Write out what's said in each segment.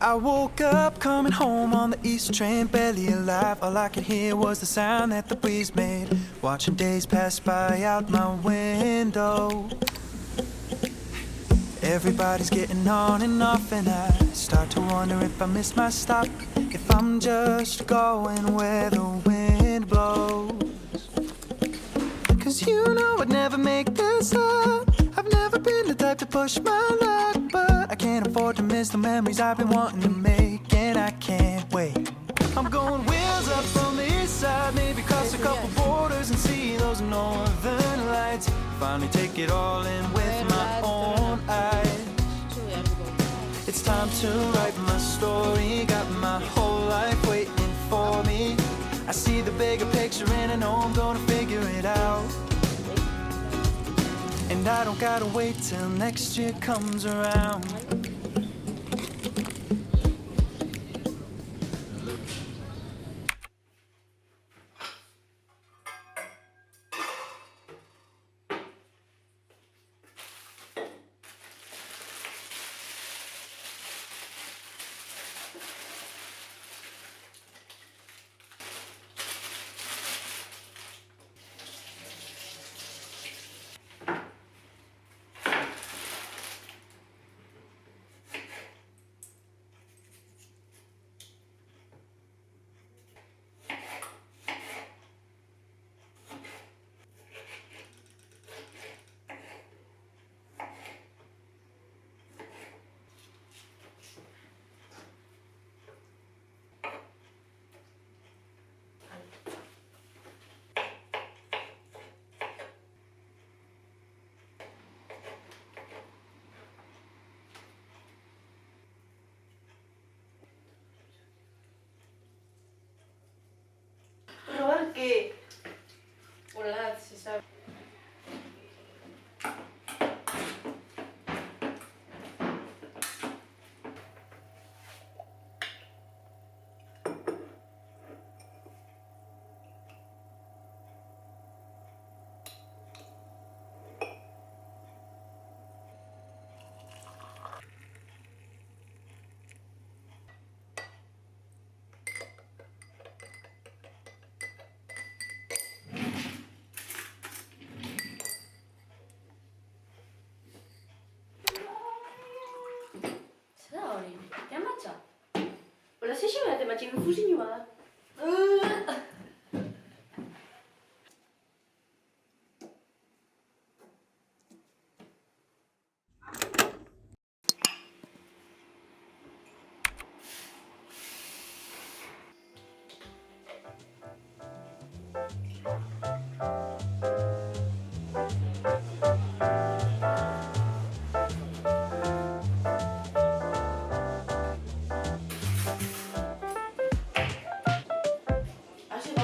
I woke up coming home on the East train, barely alive. All I could hear was the sound that the breeze made, watching days pass by out my window. Everybody's getting on and off, and I start to wonder if I miss my stop, if I'm just going where the wind blows. Cause you know I'd never make this up. I've never been the type to push my luck, but I can't afford to miss the memories I've been wanting to make, and I can't wait. I'm going wheels up from the east side, maybe cross a couple borders and see those northern lights. Finally take it all in with my own eyes. It's time to write my story, got my whole life waiting for me. I see the bigger picture and I know I'm gonna figure it out. And I don't gotta wait till next year comes around. Perché? Voilà, c'est ça. Sorry, ti ammazza. Voilà, c'est chiant, t'es matché, vous fouillez, voilà. Ah, c'est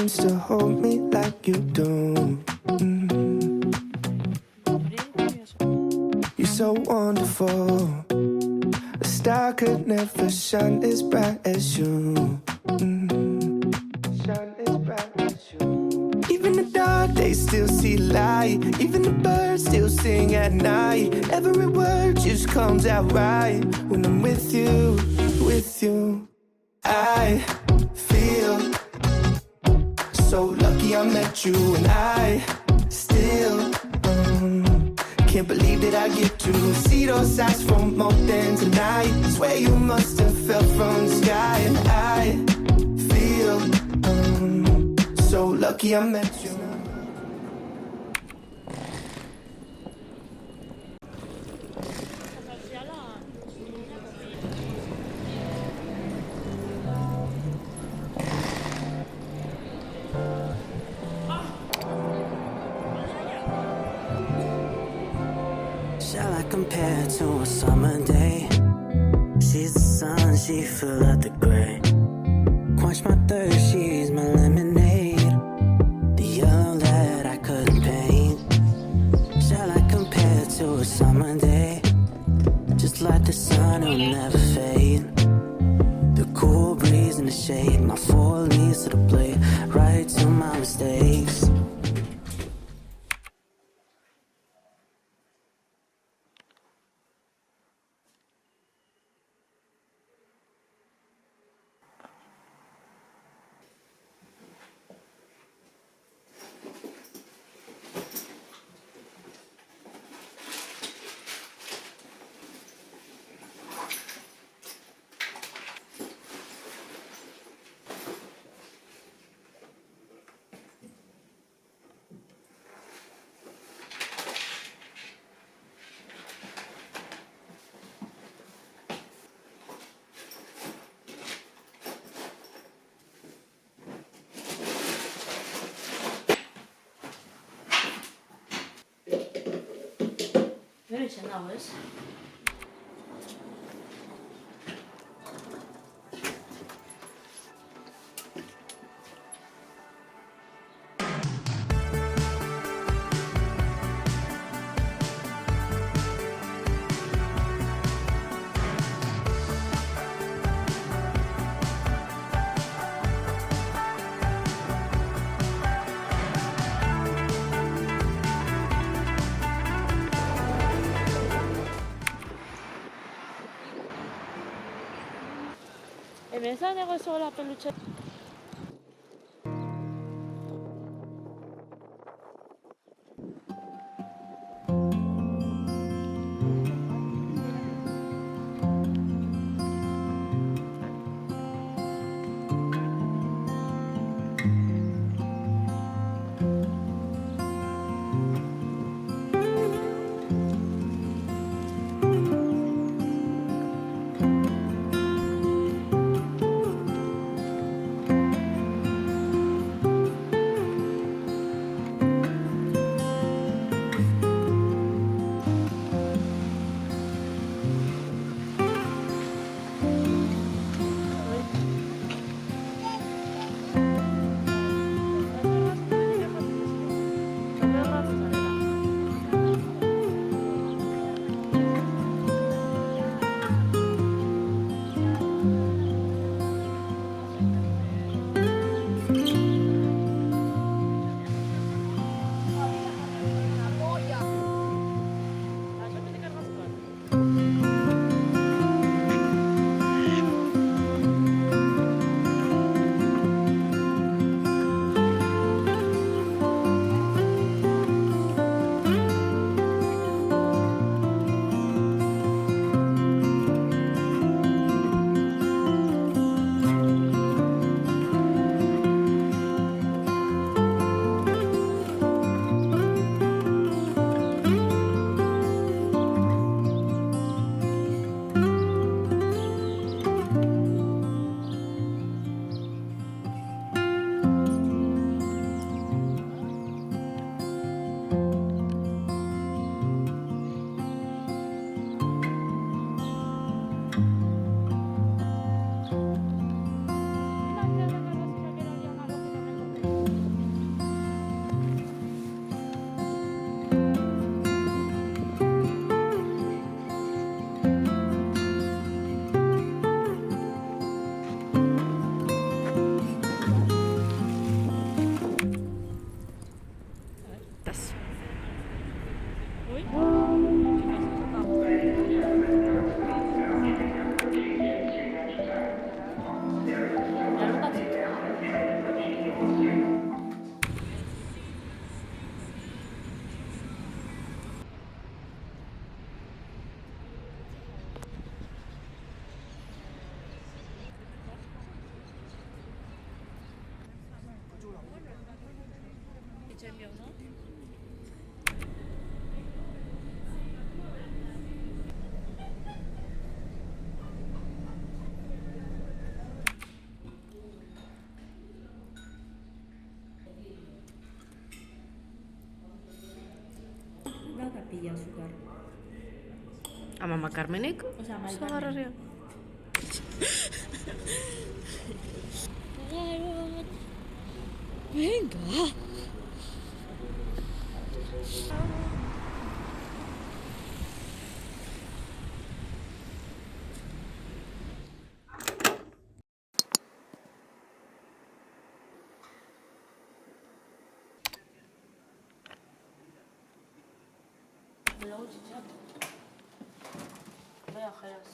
seems to hold me like you do. You're so wonderful. A star could never shine as bright as you. Shine as bright as you. Even the dark days still see light. Even the birds still sing at night. Every word just comes out right when I'm with you, with you. I feel so lucky I met you, and I still can't believe that I get to see those eyes for more than tonight. Swear you must have fell from the sky, and I feel so lucky I met you. Shall I compare to a summer day? She's the sun, she fill out the gray. Quench my thirst, she's my lemonade. The yellow that I couldn't paint. Shall I compare to a summer day? Just like the sun, it'll never fade. The cool breeze in the shade, my four leaves to the blade, right to my mistakes.有点钱了，我也是。E me sale solo la peluche. Gaur pilla azúcar. A mama Carmenek? Osea, Mari Zagarrarria. Venga. Luego chichar. Vaya ojeras.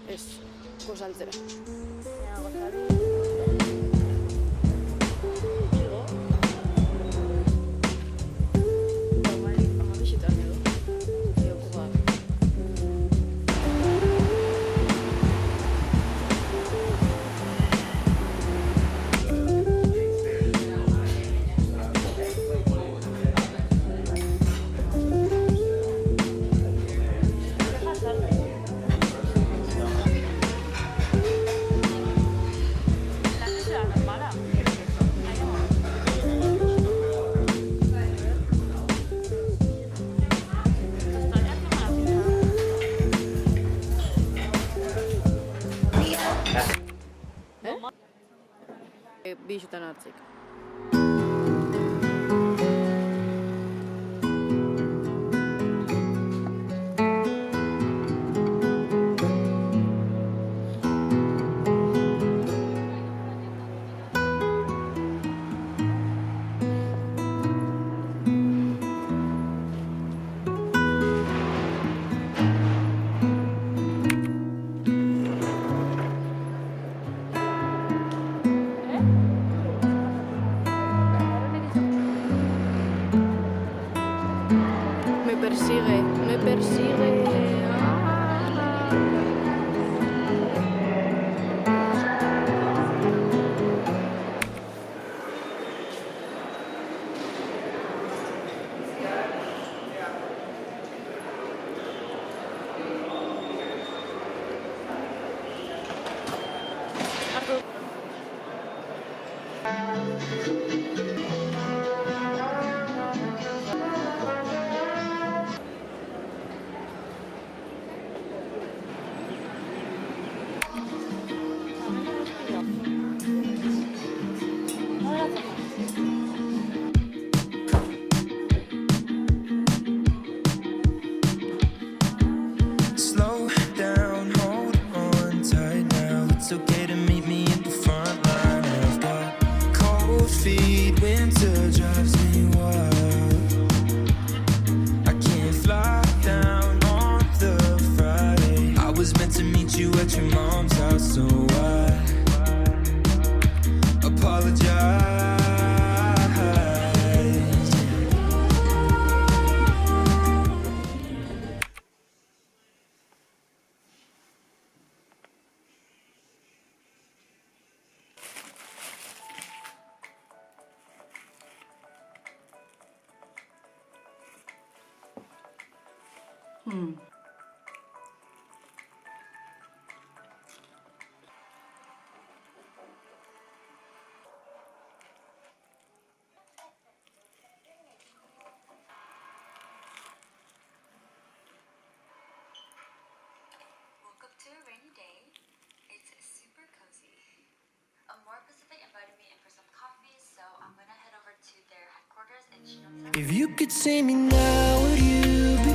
Ez, gozaltzera. Bi xutan hartzik. Me persigue, me persigue. Slow down, hold on tight now. It's okay to meet me at the front line. I've got cold feet, winter drives me wild. I can't fly down on the Friday. I was meant to meet you at your mom's house, so I apologize. Woke up to a rainy day. It's super cozy. More Pacific invited me in for some coffee, so I'm gonna head over to their headquarters in Shinotsu. If you could see me now, would you be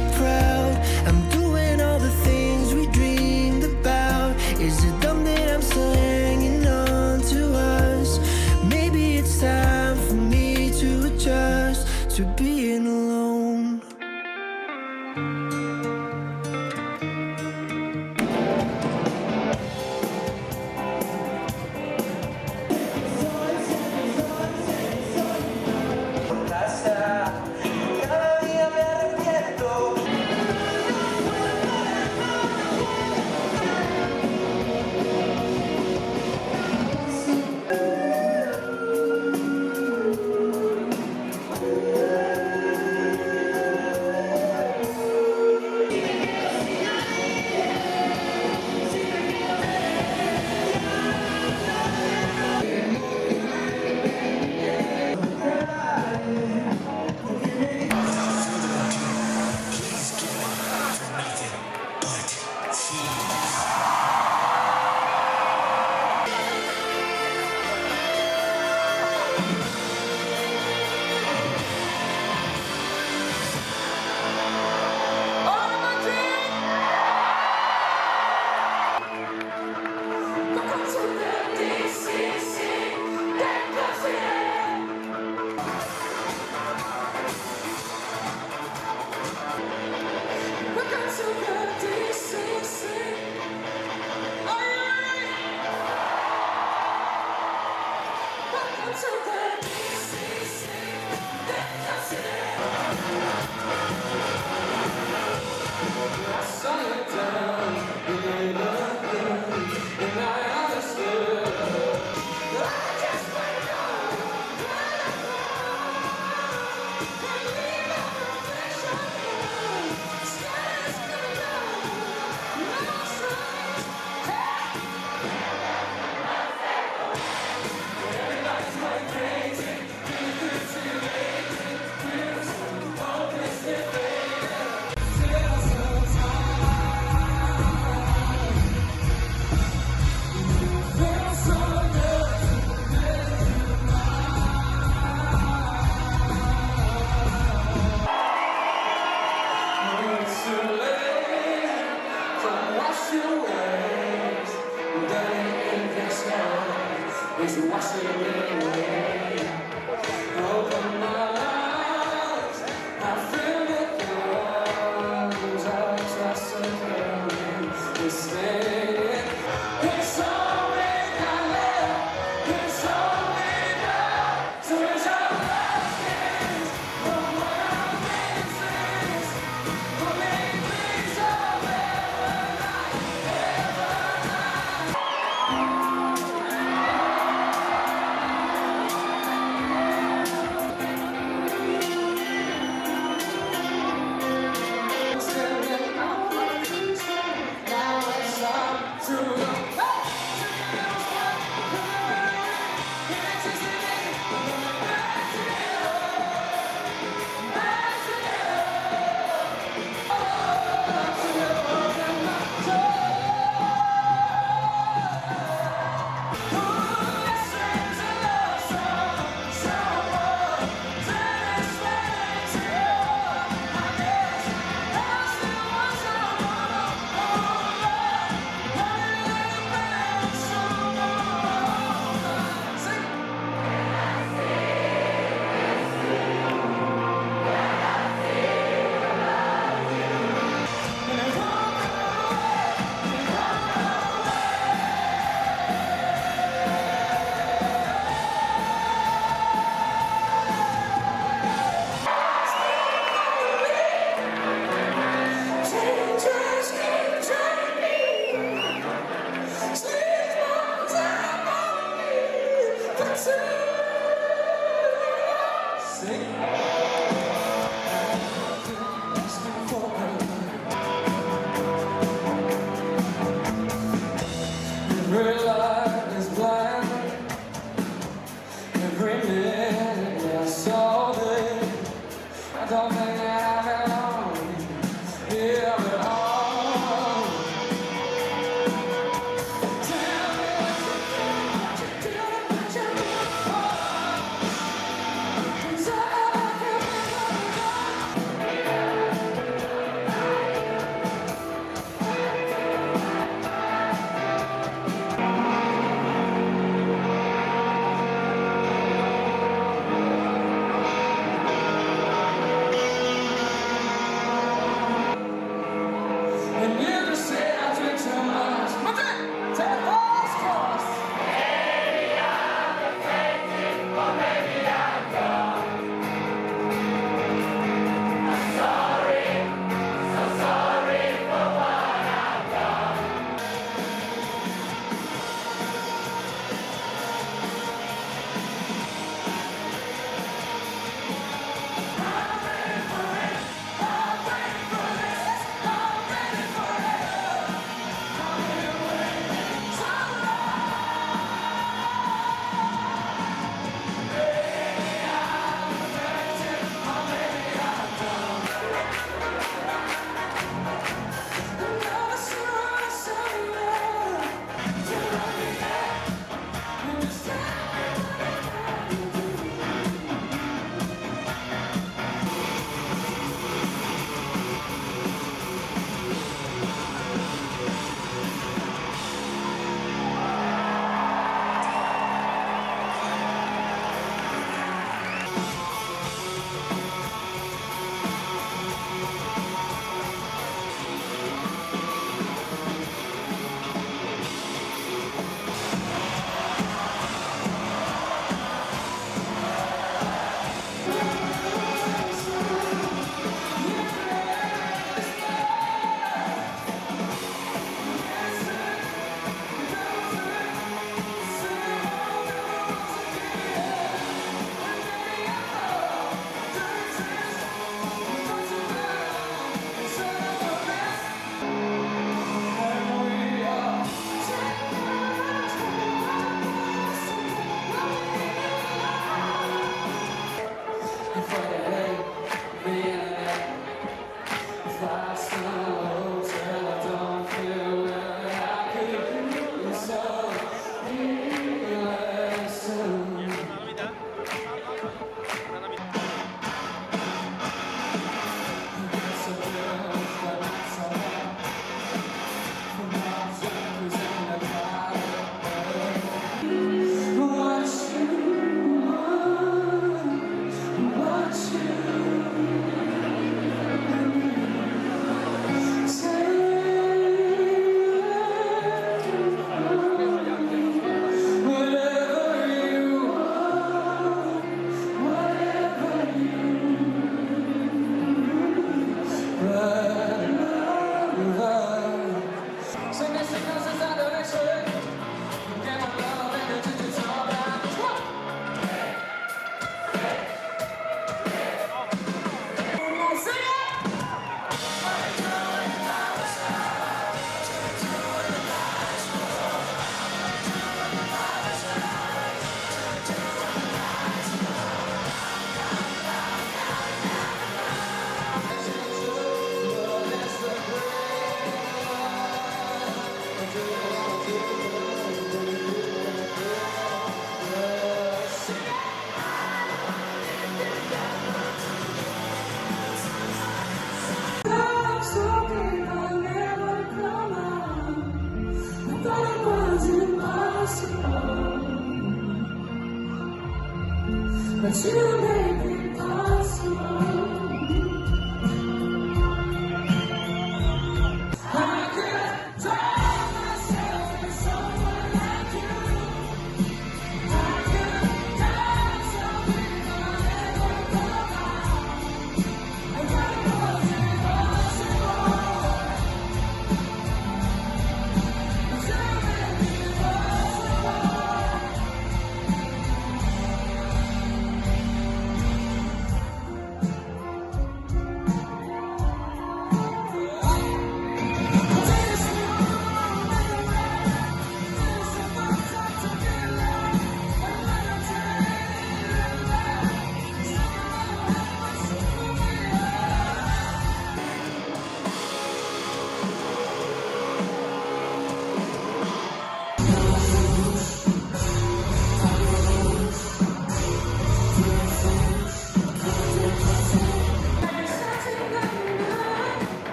But you make it possible.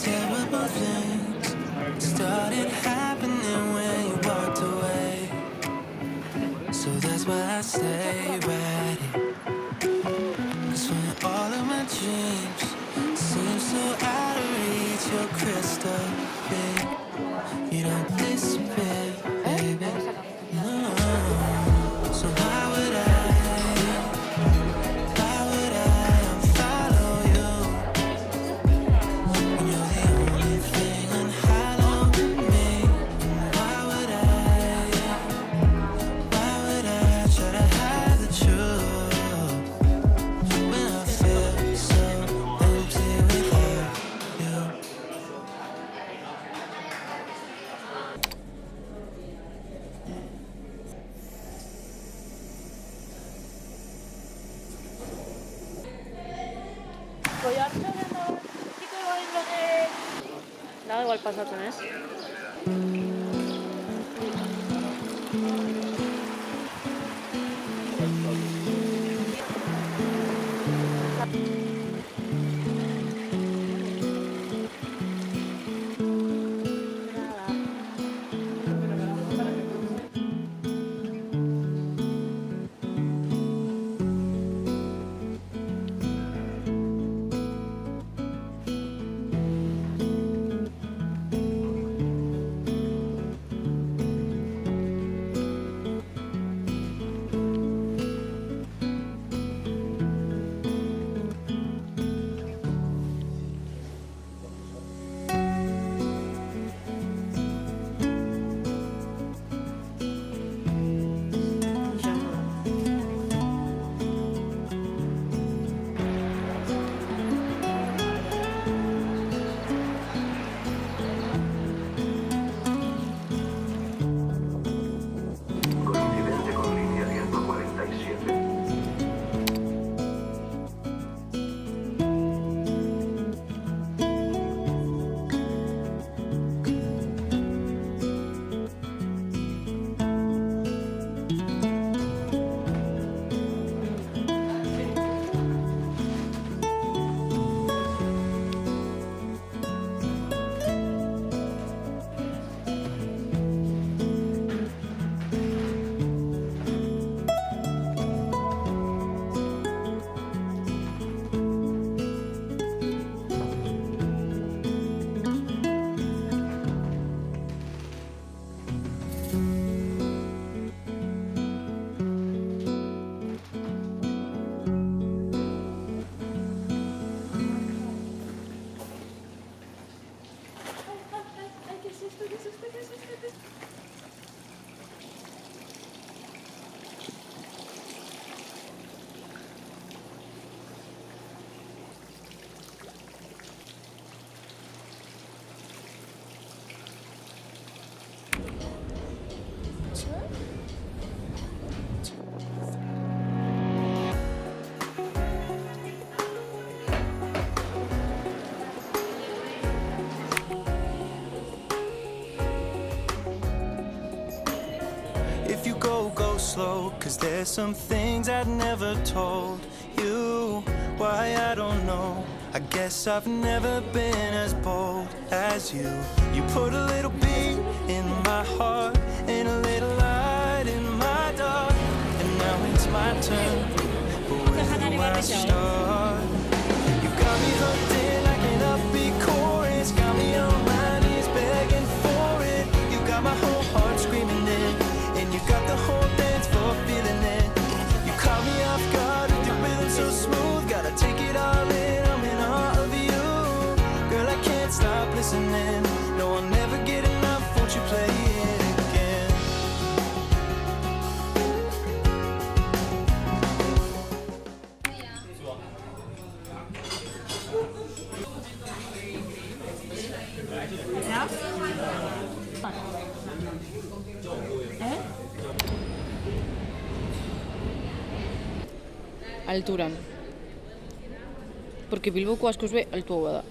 Terrible things started happening when you walked away. So that's why I stay right here. 'Cause when all of my dreams seem so out of reach, you're crystal clear. You don't disappear, baby. No. So why would I unfollow you when you're the only thing unhollow me? Why would I try to hide the truth when I feel so empty without you? Voy a hacer nada igual pasa tenés. slow, 'cause there's some things I'd never told you. Why, I don't know. I guess I've never been as bold as you. You put a little beat in my heart and a little light in my dark. And now it's my turn, but where do I start? You got me hooked in like an upbeat chorus, got me on my knees begging for it. You got my whole heart screaming in, and you got the whole dance floor feeling it. You caught me off guard with your rhythm so smooth, gotta take it all in, I'm in awe of you. Girl, I can't stop listening, no, I'll never get enough, won't you play it again? Alturan. Porque Bilboko askoz be altuagoa da.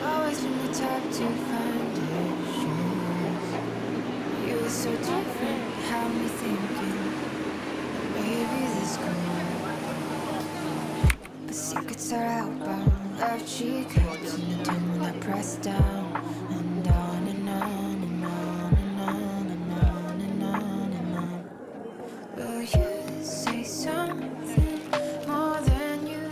Always been the type to find issues. You were so different, had me thinking maybe this could work. But secrets are outbound, love cheek hurts in the dim when I press down. And on and on and on and on and on and on and on. Will you say something more than you?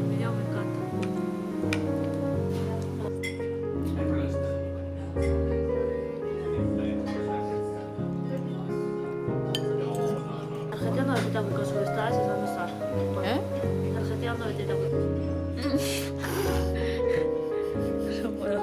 Video me encanta. Argenteando betetabuko zu, ez da, ez esan bezala. Argenteando betetabuko. No puedo.